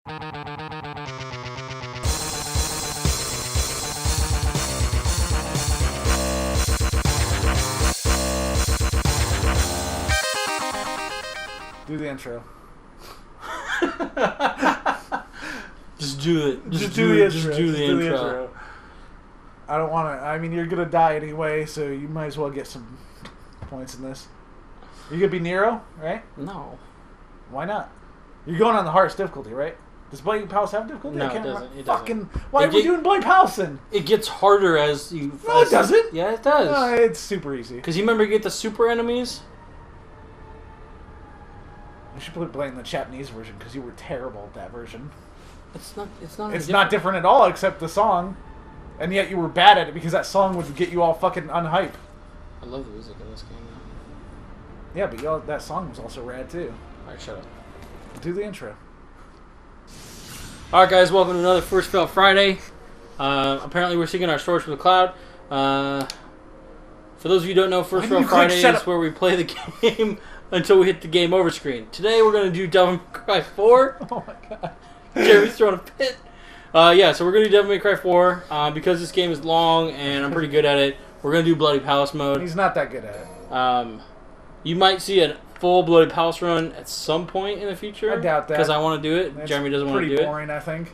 Do the intro. Just do it. Just do the intro. I don't want to. I mean, you're gonna die anyway, so you might as well get some points in this. You're gonna be Nero, right? No. Why not? You're going on the hardest difficulty, right? Does Bloody Palace have difficulty? No, it doesn't. Why are we doing Bloody Palace then? It gets harder as you... No, it doesn't. Yeah, it does. No, it's super easy. Because you remember you get the super enemies? You should blame the Japanese version because you were terrible at that version. It's not. It's not. It's not different at all except the song, and yet you were bad at it because that song would get you all fucking unhype. I love the music in this game. Yeah, but that song was also rad too. All right, shut up. Do the intro. All right, guys, welcome to another First Fill Friday. Apparently, we're syncing our storage for the cloud. For those of you who don't know, First Fill Friday is where we play the game until we hit the game over screen. Today, we're going to do Devil May Cry 4. Oh my god. Jeremy's throwing a pit. Yeah, so we're going to do Devil May Cry 4. Because this game is long and I'm pretty good at it, we're going to do Bloody Palace mode. He's not that good at it. You might see a full Bloody Palace run at some point in the future. I doubt that. Because I want to do it. That's Jeremy doesn't want to do it. Pretty boring, I think.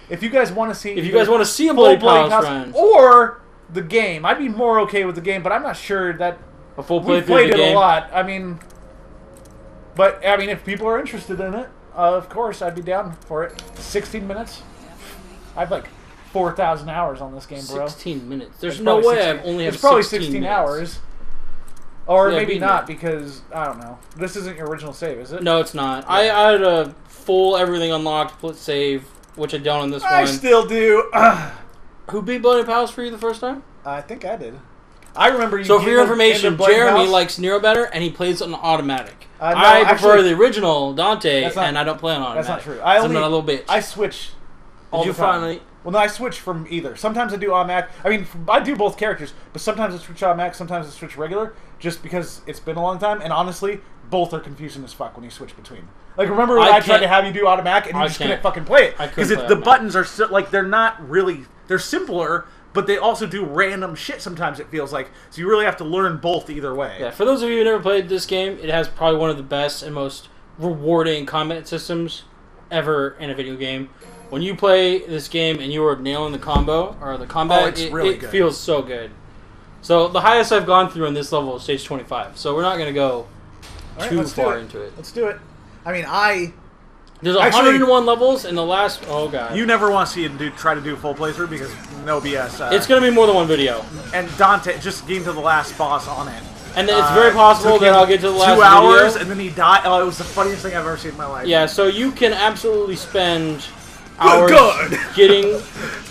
If you guys want to see... If you guys want to see a Bloody Palace run... Or the game. I'd be more okay with the game, but I'm not sure that... A full we playthrough played of the game? A lot. I mean... But, I mean, if people are interested in it, of course, I'd be down for it. 16 minutes? I have like 4,000 hours on this game, bro. 16 minutes. There's no way I only have 16 minutes. It's probably 16 hours. Or yeah, maybe not, because, I don't know. This isn't your original save, is it? No, it's not. Yeah. I had a full everything unlocked, split save, which I don't on this one. I still do. Who beat Bloody Palace for you the first time? I think I did. I remember you. So for your information, Jeremy likes Nero better, and he plays on automatic. No, I prefer the original Dante, and I don't play on automatic. That's not true. I'm not a little bitch. I switch all the time. Finally? Well, no, I switch from either. Sometimes I do automatic. I mean, I do both characters, but sometimes I switch automatic, sometimes I switch regular, just because it's been a long time, and honestly, both are confusing as fuck when you switch between. Like, remember when I tried to have you do automatic, and you just couldn't fucking play it? Because the buttons are, like, they're not really... They're simpler, but they also do random shit sometimes, it feels like. So you really have to learn both either way. Yeah, for those of you who never played this game, it has probably one of the best and most rewarding combat systems ever in a video game. When you play this game and you are nailing the combo, or the combat, it feels so good. So the highest I've gone through in this level is stage 25. So we're not going to go too far into it. Let's do it. I mean, There's 101 levels, and the last... Oh, God. You never want to see him try to do a full playthrough, because no BS. It's going to be more than one video. And Dante just getting to the last boss on it. And it's very possible that I'll get to the last 2 hours, and then he died. Oh, it was the funniest thing I've ever seen in my life. Yeah, so you can absolutely spend hours getting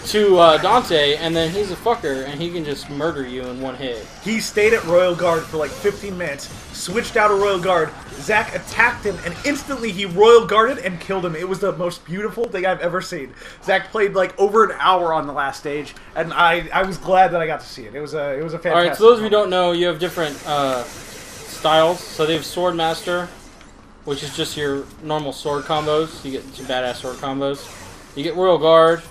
to Dante, and then he's a fucker, and he can just murder you in one hit. He stayed at Royal Guard for like 15 minutes, switched out of Royal Guard, Zack attacked him, and instantly he Royal Guarded and killed him. It was the most beautiful thing I've ever seen. Zack played like over an hour on the last stage, and I was glad that I got to see it. It was a fantastic. Alright, so those of you who don't know, you have different styles. So they have Sword Master, which is just your normal sword combos. You get some badass sword combos. You get Royal Guard,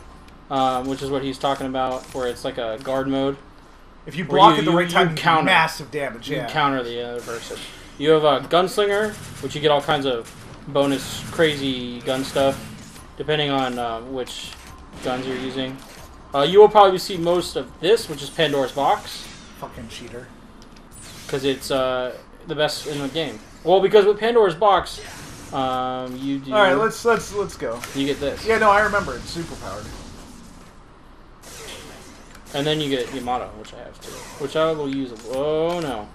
which is what he's talking about, where it's like a guard mode. If you block at the right time, you counter massive damage. You counter the other person. You have a Gunslinger, which you get all kinds of bonus crazy gun stuff, depending on which guns you're using. You will probably see most of this, which is Pandora's Box. Fucking cheater. Because it's the best in the game. Well, because with Pandora's Box... you do... Alright, let's go. You get this. Yeah, no, I remember. It's super powered. And then you get Yamato, which I have too. Which I will use... Oh, no.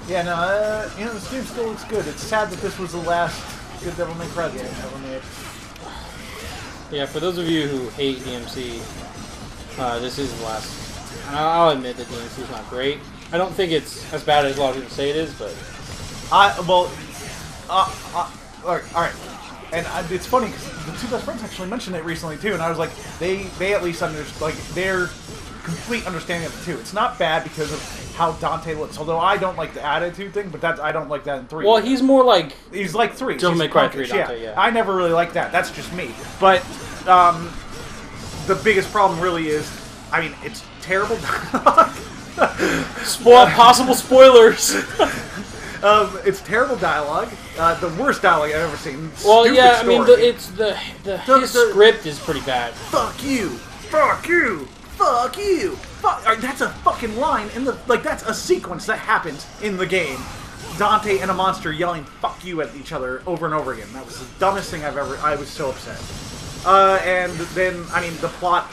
Yeah, no, you know, this game still looks good. It's sad that this was the last good Devil May Cry game ever made. Yeah, for those of you who hate DMC, this is the last... I'll admit that DMC is not great. I don't think it's as bad as a lot of people say it is, but... Alright. And it's funny, because the two best friends actually mentioned it recently, too, and I was like, they at least understand, like, they're... complete understanding of the two. It's not bad because of how Dante looks. Although I don't like the attitude thing, but I don't like that in 3. Well, he's more like... He's like 3. Devil May Cry 3 Dante, yeah. I never really liked that. That's just me. But the biggest problem really is, I mean, it's terrible dialogue. Possible spoilers. It's terrible dialogue. The worst dialogue I've ever seen. Well, Stupid yeah, story. I mean, his script is pretty bad. Fuck you! Fuck you! Fuck you! Fuck! That's a fucking line in the that's a sequence that happens in the game. Dante and a monster yelling "fuck you" at each other over and over again. That was the dumbest thing I've ever. I was so upset. And then, I mean, the plot.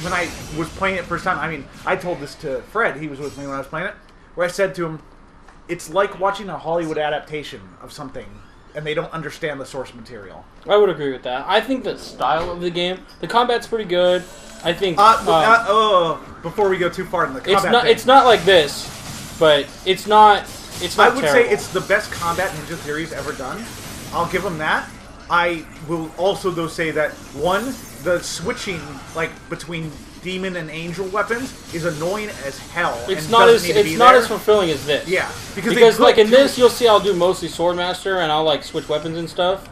When I was playing it first time, I mean, I told this to Fred. He was with me when I was playing it. Where I said to him, it's like watching a Hollywood adaptation of something, and they don't understand the source material. I would agree with that. I think the style of the game, the combat's pretty good. I think. Before we go too far in the combat, it's not like this, but it's not. It's not. I would terrible. say it's the best combat Ninja Theory's ever done. I'll give them that. I will also though say that the switching between demon and angel weapons is annoying as hell. It's not as fulfilling as this. Yeah, because like in this, you'll see I'll do mostly Swordmaster and I'll switch weapons and stuff.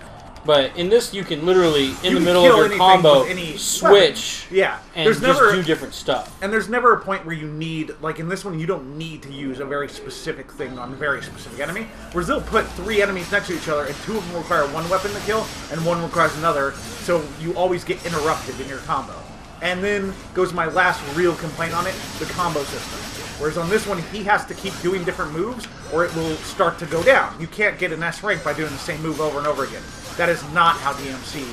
But in this, you can literally in the middle of your combo switch. Yeah, and just do different stuff. And there's never a point where you need in this one you don't need to use a very specific thing on a very specific enemy. Whereas they'll put 3 enemies next to each other and 2 of them require one weapon to kill and one requires another. So you always get interrupted in your combo. And then goes my last real complaint on it, the combo system. Whereas on this one, he has to keep doing different moves, or it will start to go down. You can't get an S rank by doing the same move over and over again. That is not how DMC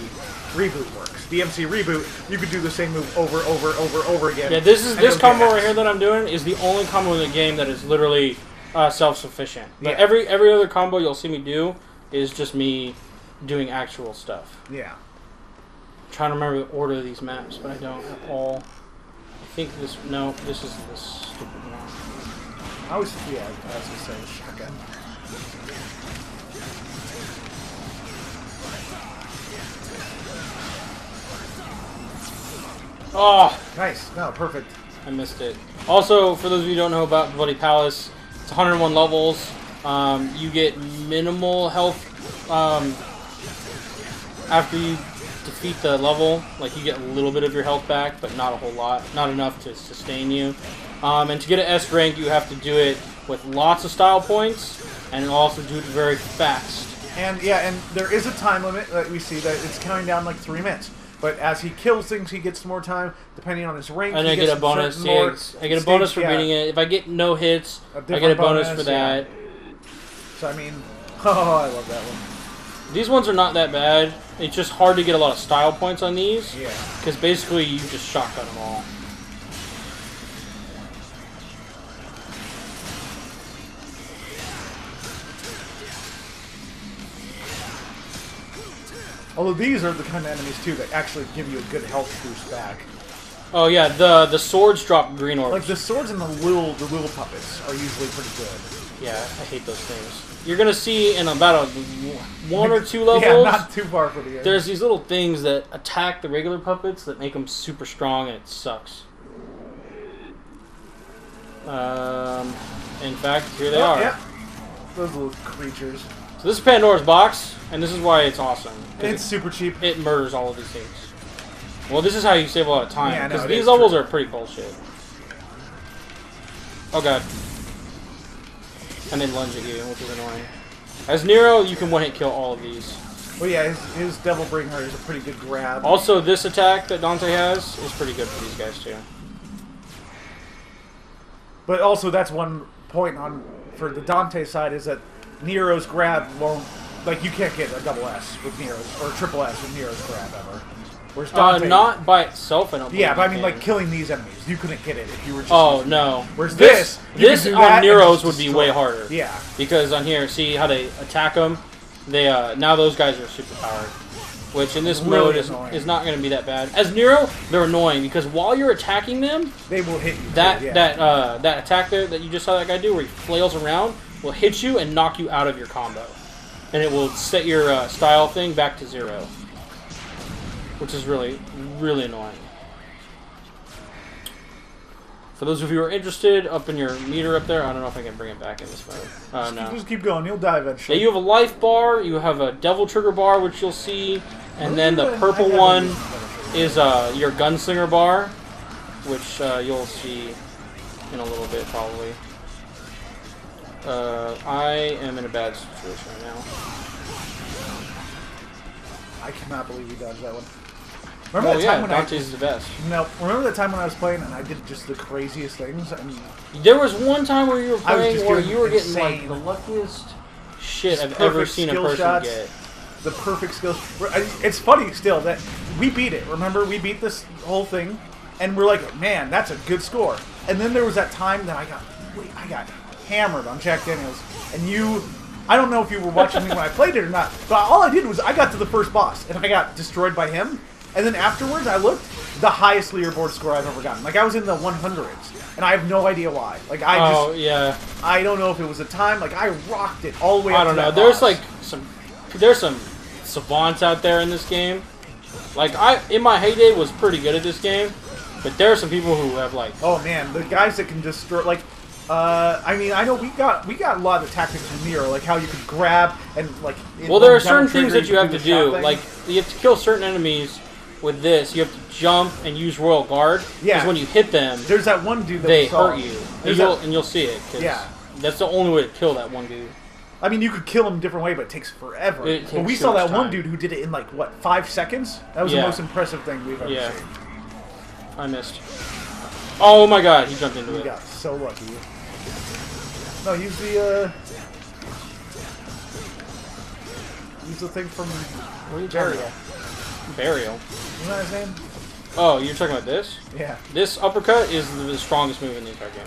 Reboot works. DMC Reboot, you could do the same move over again. Yeah, this combo right here that I'm doing is the only combo in the game that is literally self-sufficient. But every other combo you'll see me do is just me doing actual stuff. Yeah. Trying to remember the order of these maps, but I don't at all. I think this. No, this is the stupid one. I was gonna say shotgun. Oh, nice! No, perfect. I missed it. Also, for those of you who don't know about Bloody Palace, it's 101 levels. You get minimal health after you defeat the level. You get a little bit of your health back, but not a whole lot. Not enough to sustain you. And to get an S rank, you have to do it with lots of style points, and also do it very fast. And and there is a time limit that we see that it's counting down 3 minutes. But as he kills things, he gets more time, depending on his rank. And I get a bonus. I get a bonus for beating it. If I get no hits, I get a bonus for that. So, I mean, I love that one. These ones are not that bad. It's just hard to get a lot of style points on these. Yeah. Because basically you just shotgun them all. Although these are the kind of enemies, too, that actually give you a good health boost back. Oh, yeah, the swords drop green orbs. The swords and the little puppets are usually pretty good. Yeah, I hate those things. You're going to see in about 1 or 2 levels... Yeah, not too far from the end. There's these little things that attack the regular puppets that make them super strong, and it sucks. In fact, here they are. Yeah. Those little creatures. So this is Pandora's Box, and this is why it's awesome. It's super cheap. It murders all of these things. Well, this is how you save a lot of time, because these these levels are pretty bullshit. Oh god. And they lunge at you, which is annoying. As Nero, you can one-hit kill all of these. Well, yeah, his Devil Bringer is a pretty good grab. Also, this attack that Dante has is pretty good for these guys, too. But also, that's one point for the Dante side, is that Nero's grab won't... you can't get a double S with Nero's, or triple S with Nero's grab ever. Whereas Dante... not by itself, I don't believe. Yeah, but I mean, killing these enemies, you couldn't get it if you were just... Oh, no. Whereas this on Nero's would be way harder. Yeah. Because on here, see how they attack them? They, now those guys are super powered. Which in this mode is not going to be that bad. As Nero, they're annoying, because while you're attacking them... They will hit you. That attack there that you just saw that guy do, where he flails around, will hit you and knock you out of your combo. And it will set your style thing back to 0. Which is really, really annoying. For those of you who are interested, up in your meter up there, I don't know if I can bring it back in this mode. No. Just keep going. You'll die eventually. Yeah, you have a life bar. You have a devil trigger bar, which you'll see. And then the purple one is your gunslinger bar, which you'll see in a little bit, probably. I am in a bad situation right now. I cannot believe he dodged that one. Remember that time when Dante's the best. No, remember that time when I was playing and I did just the craziest things? I mean, there was one time where you were playing where you were getting like the luckiest shit I've ever seen a person get. The perfect skills. It's funny still that we beat it. Remember, we beat this whole thing, and we're like, man, that's a good score. And then there was that time that I got hammered on Jack Daniels, and you. I don't know if you were watching me when I played it or not, but all I did was I got to the first boss, and I got destroyed by him. And then afterwards, I looked, the highest leaderboard score I've ever gotten. Like, I was in the 100s, and I have no idea why. Like, I don't know if it was a time. Like, I rocked it all the way up to that boss. I don't know. There's, like, there's some savants out there in this game. Like, in my heyday, was pretty good at this game, but there are some people who have, like... Oh, man, the guys that can destroy, like... I mean, I know we got a lot of the tactics from Nero, like how you could grab and, like... Well, there are certain things that you have to do. Like, you have to kill certain enemies... With this, you have to jump and use Royal Guard. Yeah. Because when you hit them, there's that one dude that they hurt you, and you'll see it. Yeah. That's the only way to kill that one dude. I mean, you could kill him a different way, but it takes forever. But we saw that one dude who did it in like what, 5 seconds? That was the most impressive thing we've ever seen. I missed. Oh my god, he jumped into it. We got so lucky. No, use the thing from Burial. Burial. Isn't that his name? Oh, you're talking about this? Yeah. This uppercut is the strongest move in the entire game.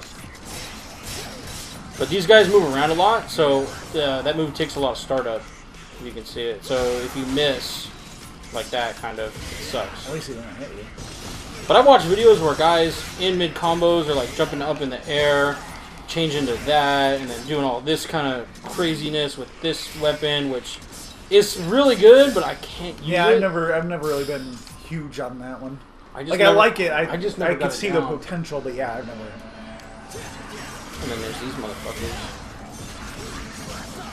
But these guys move around a lot, so that move takes a lot of startup. If you can see it. So if you miss like that, kind of, it sucks. At least he didn't hit you. But I've watched videos where guys in mid combos are like jumping up in the air, changing to that, and then doing all this kind of craziness with this weapon, which is really good, but I can't use it. Yeah, I've never really been huge on that one. I like it. I can see the potential, but yeah, I've never. And then there's these motherfuckers.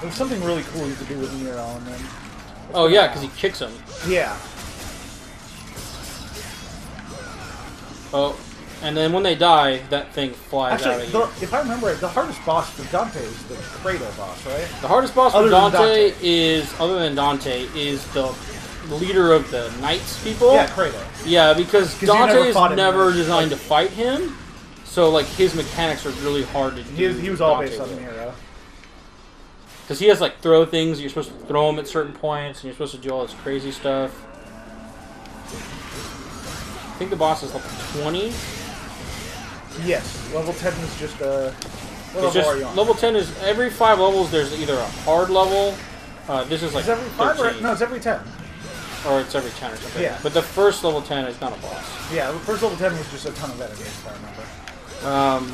There's something really cool you could do with Nero, and then. Oh yeah, because he kicks him. Yeah. Oh, and then when they die, that thing flies out of you. If I remember right, the hardest boss for Dante is the Credo boss, right? The hardest boss for Dante is, other than Dante, is the leader of the Knights people. Yeah, Credo. Yeah, because Dante is never designed to fight him, so like his mechanics are really hard to do. He was all based on Nero. Because he has like throw things, you're supposed to throw them at certain points, and you're supposed to do all this crazy stuff. I think the boss is level 20. Yes, level 10 is just level 10 is every 5 levels. There's either a hard level. This is like is every 5 or, no, it's every 10. Or it's every 10 or something. Yeah. But the first level 10 is not a boss. Yeah, the first level 10 was just a ton of enemies, if I remember.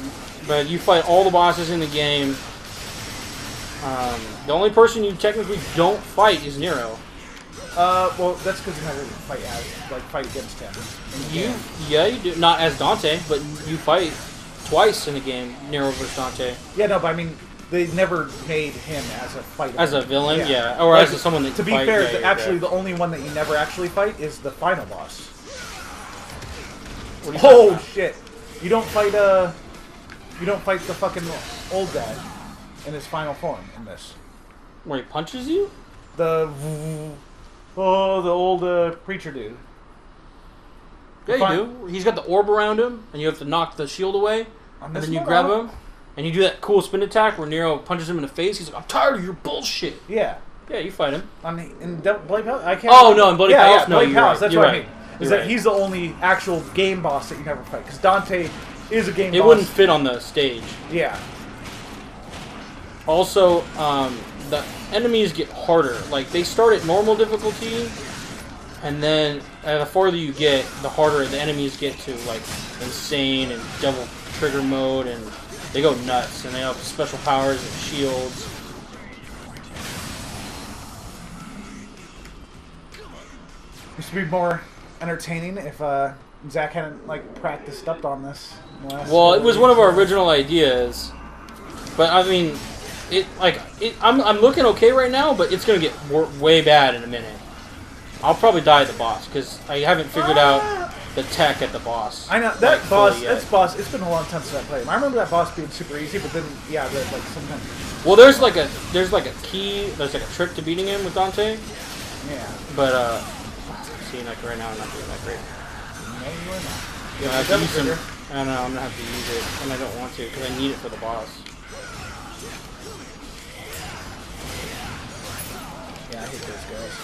But you fight all the bosses in the game. The only person you technically don't fight is Nero. Well, that's because you never fight against him. Yeah, you do. Not as Dante, but you fight twice in the game, Nero versus Dante. Yeah, no, but I mean, they never made him as a fighter. As a villain, yeah. Or like, as someone that to be fight, fair, actually, the only one that you never actually fight is the final boss. Oh shit! You don't fight the fucking old guy in his final form in this. Where he punches you? The old preacher dude. Yeah, you do. He's got the orb around him, and you have to knock the shield away, and then you grab him, and you do that cool spin attack where Nero punches him in the face. He's like, "I'm tired of your bullshit." Yeah. Yeah, you fight him. In Bloody Palace? I can't. Oh, no, in Bloody Palace? No, Bloody Palace. That's what I mean. Is that he's the only actual game boss that you never fight. Because Dante is a game boss. It wouldn't fit on the stage. Yeah. Also, the enemies get harder. Like, they start at normal difficulty, and then the farther you get, the harder the enemies get to, like, insane and devil trigger mode, and they go nuts, and they have special powers and shields. It should be more entertaining if Zach hadn't like practiced up on this. Well, it was one of our original ideas, but I mean, I'm looking okay right now, but it's gonna get way bad in a minute. I'll probably die at the boss because I haven't figured out the tech at the boss. I know that boss. That's boss. It's been a long time since I played him. I remember that boss being super easy, but then yeah, like sometimes. Well, there's like a key. There's like a trick to beating him with Dante. Yeah. But see, like right now, I'm not doing that great. No, you are not. Yeah, I have to use some. I don't know. I'm gonna have to use it, and I don't want to because I need it for the boss. Yeah, I hate those guys.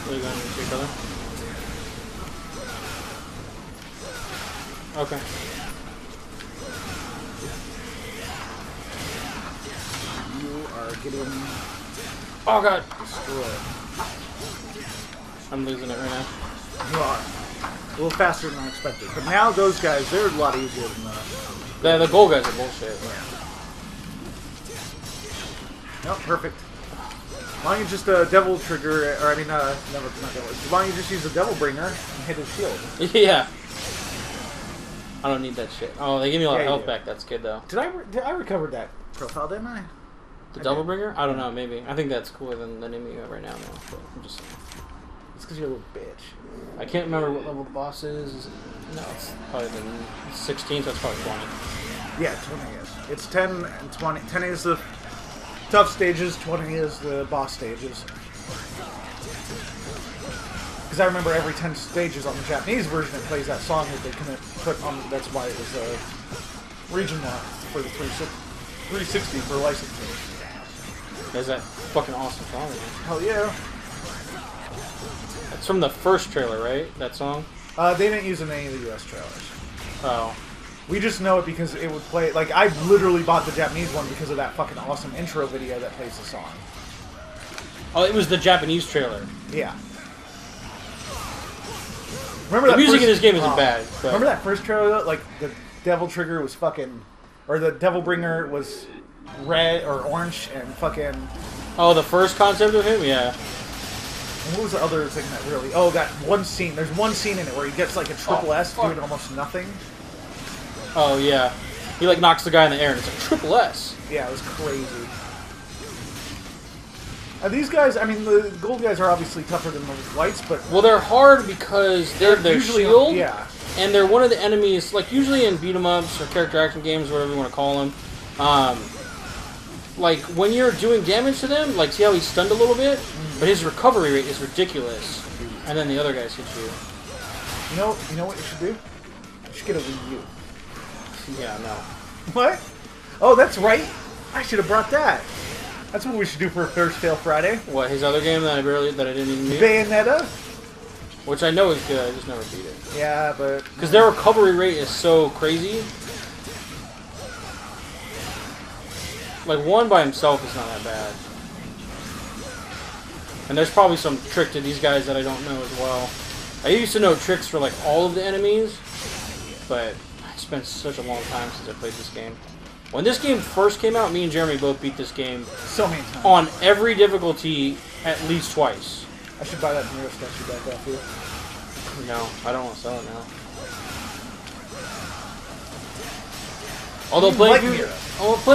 What are you going to do, brother? Okay. You are getting... Oh, God. Destroyed. I'm losing it right now. You are. A little faster than I expected. But now those guys, they're a lot easier than the gold guys are bullshit. Yeah. Nope, perfect. Why don't you just devil trigger, or I mean, never, not devil. Why don't you just use the devil bringer and hit his shield? Yeah. I don't need that shit. Oh, they give me a lot of health back. That's good though. Did I recover that profile? Didn't I? The devil bringer? I don't know. Maybe. I think that's cooler than the name you have right now. Though. But I'm just. It's because you're a little bitch. I can't remember what level the boss is. No, it's probably the 16th. So it's probably 20. Yeah, 20 is. It's 10 and 20. 10 is the tough stages, 20 is the boss stages. Because I remember every 10 stages on the Japanese version, it plays that song that they couldn't put on. That's why it was region lock for the 360 for licensing. There's that fucking awesome song, man. Hell yeah. That's from the first trailer, right? That song? They didn't use it in any of the US trailers. Oh. We just know it because it would play. Like, I literally bought the Japanese one because of that fucking awesome intro video that plays the song. Oh, it was the Japanese trailer. Yeah. Remember the music in this game isn't bad. But... Remember that first trailer, though? Like, the Devil Trigger was fucking... Or the Devil Bringer was red or orange and fucking... Oh, the first concept of him? Yeah. And what was the other thing that really... Oh, that one scene. There's one scene in it where he gets, like, a triple S doing almost nothing. Oh, yeah. He, like, knocks the guy in the air and it's a triple S. Yeah, it was crazy. These guys, I mean, the gold guys are obviously tougher than the whites, but... Well, they're hard because they're shield, yeah. And they're one of the enemies, like, usually in beat-em-ups or character action games, whatever you want to call them, like, when you're doing damage to them, like, see how he's stunned a little bit? But his recovery rate is ridiculous. And then the other guys hit you. You know what you should do? You should get a Wii U. Yeah, no. What? Oh, that's right. I should have brought that. That's what we should do for First Fail Friday. What, his other game that I didn't even beat? Bayonetta? Which I know is good, I just never beat it. Yeah, but... Because their recovery rate is so crazy. Like, one by himself is not that bad. And there's probably some trick to these guys that I don't know as well. I used to know tricks for, like, all of the enemies. But it's been such a long time since I played this game. When this game first came out, me and Jeremy both beat this game so many times. On every difficulty at least twice. I should buy that Nero statue back off you. No, I don't want to sell it now. Although playing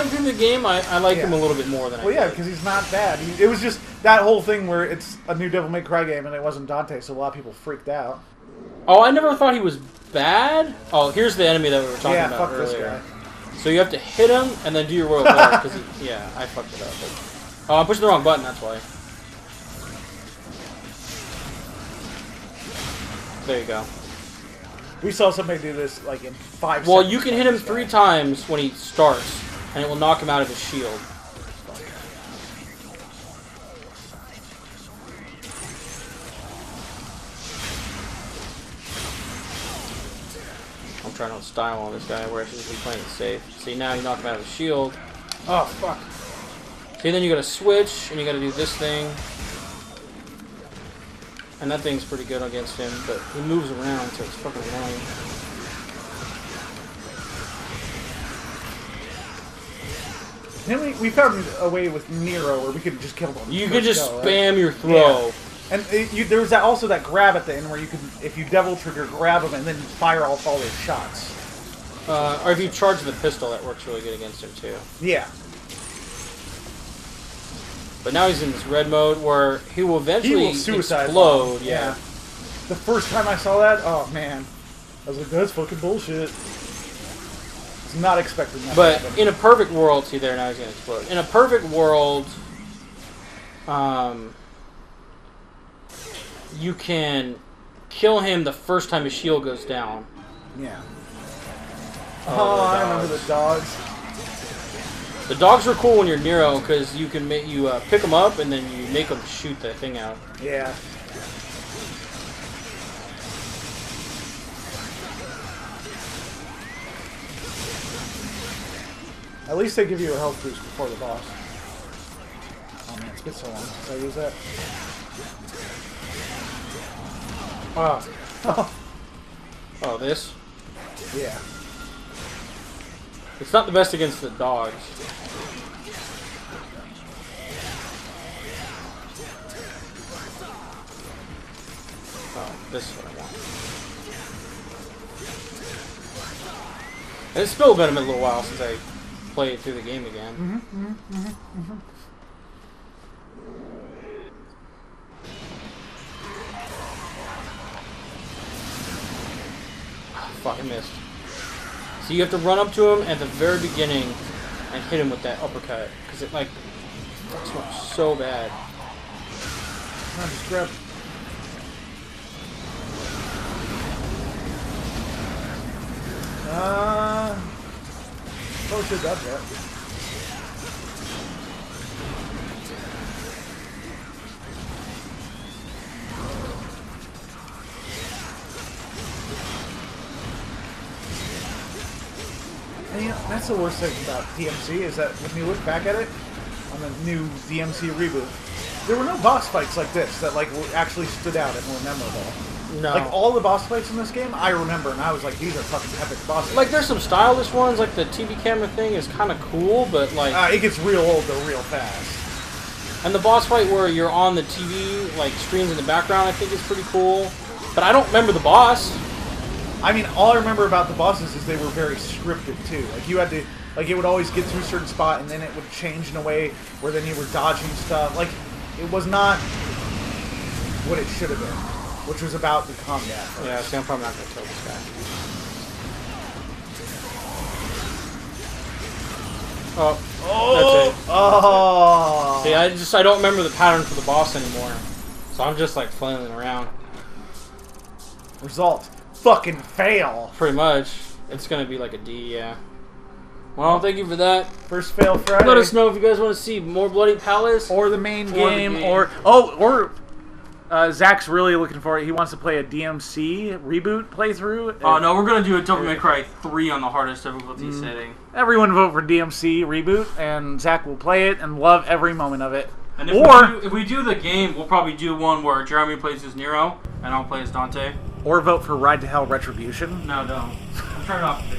through the game, I like him a little bit more than I did. Well, yeah, because he's not bad. It was just that whole thing where it's a new Devil May Cry game and it wasn't Dante, so a lot of people freaked out. Oh, I never thought he was bad. Oh, here's the enemy that we were talking about earlier. This guy. So you have to hit him and then do your royal guard. Yeah, I fucked it up. But, oh, I'm pushing the wrong button, that's why. There you go. We saw somebody do this like in 5 seconds. Well, you can hit him 3 times when he starts, and it will knock him out of his shield. I'm trying to style on this guy where I should be playing it safe. See, now you knock him out of his shield. Oh, fuck. See, then you gotta switch, and you gotta do this thing. And that thing's pretty good against him, but he moves around, so it's fucking annoying. Then we found a way with Nero where we could just kill him. You could just spam your throw. And there was also that grab at the end where you could, if you devil trigger, grab him and then fire all those shots. Or if you charge the pistol, that works really good against him too. Yeah. But now he's in this red mode where he will eventually explode. Yeah. The first time I saw that, oh man, I was like, that's fucking bullshit. I was not expecting that. But in a perfect world, see there, now he's gonna explode. In a perfect world, you can kill him the first time his shield goes down. Yeah. Oh, I remember the dogs. The dogs are cool when you're Nero because you can pick them up and then you make them shoot the thing out. Yeah. At least they give you a health boost before the boss. Oh man, it's been so long since I used that. Wow. Oh, this? Yeah. It's not the best against the dogs. Oh, this is what I want. And it's still been a little while since I played through the game again. Fuck, I missed. So you have to run up to him at the very beginning and hit him with that uppercut. Because it, like, fucks him up so bad. No, just grab. Probably should have done that. And you know, that's the worst thing about DMC is that when you look back at it on the new DMC reboot, there were no boss fights like this that like actually stood out and were memorable. No. Like all the boss fights in this game, I remember, and I was like, these are fucking epic boss fights. Like there's some stylish ones, like the TV camera thing is kind of cool, but like it gets real old though, real fast. And the boss fight where you're on the TV, like screens in the background, I think is pretty cool. But I don't remember the boss. I mean, all I remember about the bosses is they were very scripted too. Like you had to, like it would always get to a certain spot and then it would change in a way where then you were dodging stuff. Like it was not what it should have been, which was about the combat. Yeah, see, I'm probably not gonna kill this guy. Oh, that's it. Oh. See, I don't remember the pattern for the boss anymore, so I'm just like flailing around. Result. Fucking fail. Pretty much. It's gonna be like a D, yeah. Well, thank you for that. First fail Friday. Let us know if you guys want to see more Bloody Palace. Or the main game. Or Zach's really looking for it. He wants to play a DMC reboot playthrough. Oh, no, we're going to do a Devil May Cry 3 on the hardest difficulty setting. Everyone vote for DMC reboot, and Zach will play it and love every moment of it. And if we do the game, we'll probably do one where Jeremy plays as Nero, and I'll play as Dante. Or vote for Ride to Hell Retribution. No, don't. I'm turning off the